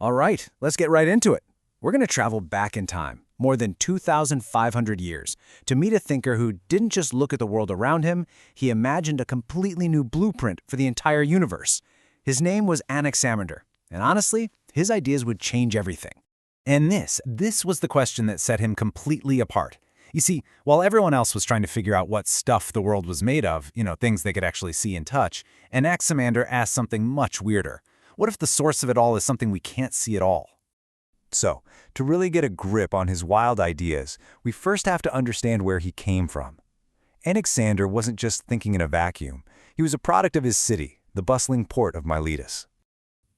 All right, let's get right into it. We're going to travel back in time, more than 2,500 years, to meet a thinker who didn't just look at the world around him, he imagined a completely new blueprint for the entire universe. His name was Anaximander, and honestly, his ideas would change everything. And this was the question that set him completely apart. You see, while everyone else was trying to figure out what stuff the world was made of, things they could actually see and touch, Anaximander asked something much weirder. What if the source of it all is something we can't see at all? So, to really get a grip on his wild ideas, we first have to understand where he came from. Anaximander wasn't just thinking in a vacuum. He was a product of his city, the bustling port of Miletus.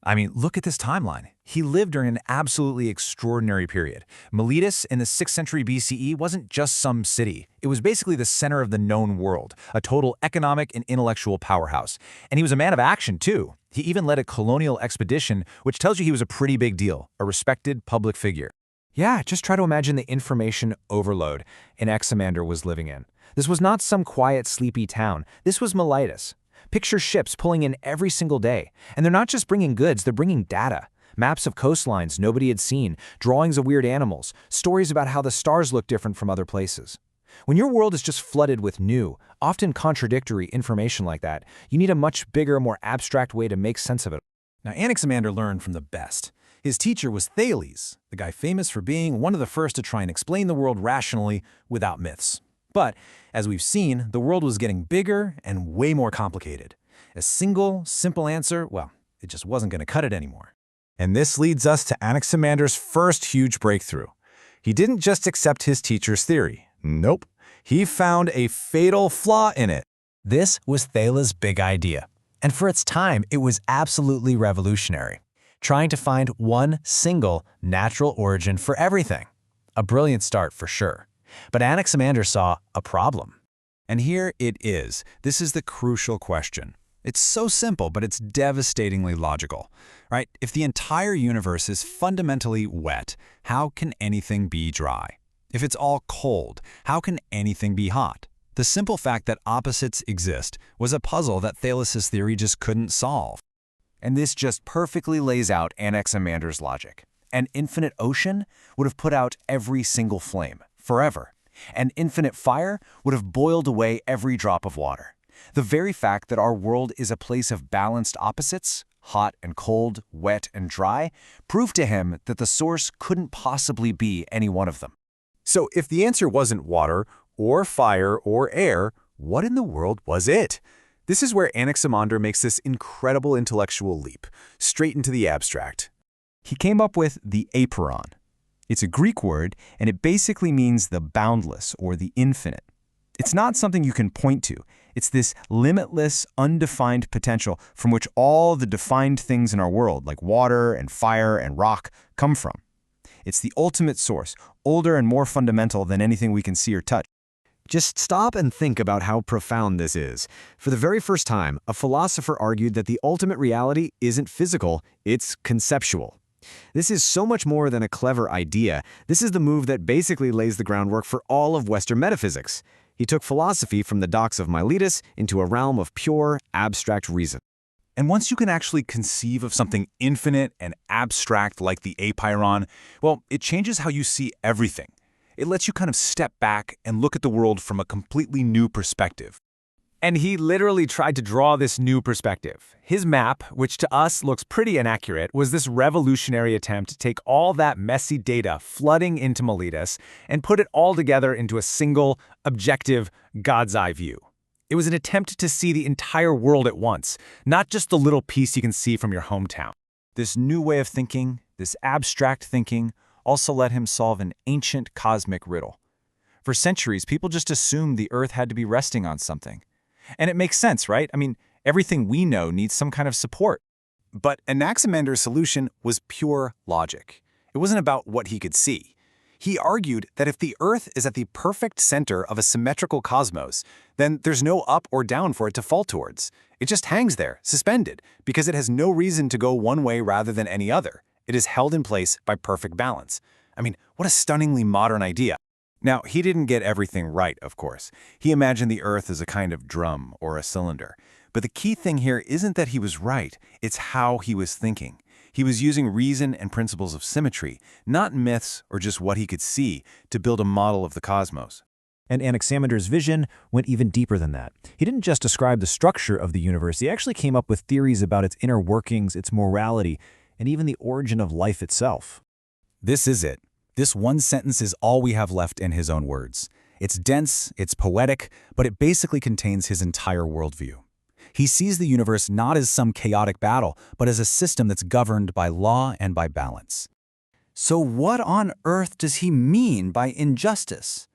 I mean, look at this timeline. He lived during an absolutely extraordinary period. Miletus in the 6th century BCE wasn't just some city. It was basically the center of the known world, a total economic and intellectual powerhouse. And he was a man of action, too. He even led a colonial expedition, which tells you he was a pretty big deal, a respected public figure. Yeah, just try to imagine the information overload Anaximander was living in. This was not some quiet, sleepy town. This was Miletus. Picture ships pulling in every single day. And they're not just bringing goods, they're bringing data. Maps of coastlines nobody had seen, drawings of weird animals, stories about how the stars look different from other places. When your world is just flooded with new, often contradictory information like that, you need a much bigger, more abstract way to make sense of it. Now, Anaximander learned from the best. His teacher was Thales, the guy famous for being one of the first to try and explain the world rationally without myths. But, as we've seen, the world was getting bigger and way more complicated. A single, simple answer, well, it just wasn't going to cut it anymore. And this leads us to Anaximander's first huge breakthrough. He didn't just accept his teacher's theory. Nope. He found a fatal flaw in it. This was Thales' big idea. And for its time, it was absolutely revolutionary. Trying to find one single natural origin for everything. A brilliant start for sure. But Anaximander saw a problem. And here it is. This is the crucial question. It's so simple, but it's devastatingly logical, right? If the entire universe is fundamentally wet, how can anything be dry? If it's all cold, how can anything be hot? The simple fact that opposites exist was a puzzle that Thales' theory just couldn't solve. And this just perfectly lays out Anaximander's logic. An infinite ocean would have put out every single flame, forever. An infinite fire would have boiled away every drop of water. The very fact that our world is a place of balanced opposites, hot and cold, wet and dry, proved to him that the source couldn't possibly be any one of them. So if the answer wasn't water, or fire, or air, what in the world was it? This is where Anaximander makes this incredible intellectual leap, straight into the abstract. He came up with the apeiron. It's a Greek word, and it basically means the boundless or the infinite. It's not something you can point to. It's this limitless, undefined potential from which all the defined things in our world, like water and fire and rock, come from. It's the ultimate source, older and more fundamental than anything we can see or touch. Just stop and think about how profound this is. For the very first time, a philosopher argued that the ultimate reality isn't physical, it's conceptual. This is so much more than a clever idea. This is the move that basically lays the groundwork for all of Western metaphysics. He took philosophy from the docks of Miletus into a realm of pure, abstract reason. And once you can actually conceive of something infinite and abstract like the apeiron, well, it changes how you see everything. It lets you kind of step back and look at the world from a completely new perspective. And he literally tried to draw this new perspective. His map, which to us looks pretty inaccurate, was this revolutionary attempt to take all that messy data flooding into Miletus and put it all together into a single, objective, God's eye view. It was an attempt to see the entire world at once, not just the little piece you can see from your hometown. This new way of thinking, this abstract thinking, also let him solve an ancient cosmic riddle. For centuries, people just assumed the Earth had to be resting on something. And it makes sense, right? I mean, everything we know needs some kind of support. But Anaximander's solution was pure logic. It wasn't about what he could see. He argued that if the Earth is at the perfect center of a symmetrical cosmos, then there's no up or down for it to fall towards. It just hangs there, suspended, because it has no reason to go one way rather than any other. It is held in place by perfect balance. I mean, what a stunningly modern idea. Now, he didn't get everything right, of course. He imagined the Earth as a kind of drum or a cylinder. But the key thing here isn't that he was right, it's how he was thinking. He was using reason and principles of symmetry, not myths or just what he could see, to build a model of the cosmos. And Anaximander's vision went even deeper than that. He didn't just describe the structure of the universe, he actually came up with theories about its inner workings, its morality, and even the origin of life itself. This is it. This one sentence is all we have left in his own words. It's dense, it's poetic, but it basically contains his entire worldview. He sees the universe not as some chaotic battle, but as a system that's governed by law and by balance. So what on earth does he mean by injustice?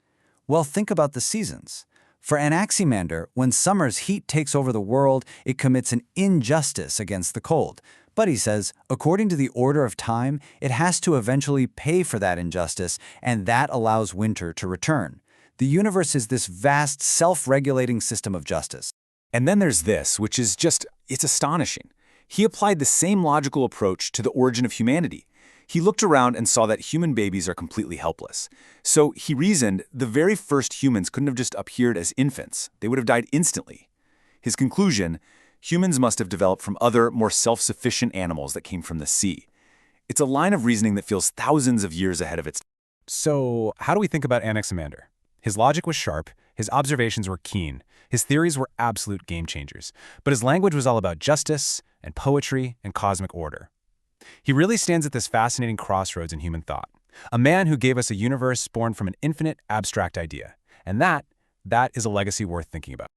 Well, think about the seasons. For Anaximander, when summer's heat takes over the world, it commits an injustice against the cold. But he says, according to the order of time, it has to eventually pay for that injustice, and that allows winter to return. The universe is this vast, self-regulating system of justice. And then there's this, which is it's astonishing. He applied the same logical approach to the origin of humanity. He looked around and saw that human babies are completely helpless. So he reasoned the very first humans couldn't have just appeared as infants. They would have died instantly. His conclusion, humans must have developed from other, more self-sufficient animals that came from the sea. It's a line of reasoning that feels thousands of years ahead of its time. So, how do we think about Anaximander? His logic was sharp, his observations were keen, his theories were absolute game changers, but his language was all about justice and poetry and cosmic order. He really stands at this fascinating crossroads in human thought, a man who gave us a universe born from an infinite, abstract idea. And that is a legacy worth thinking about.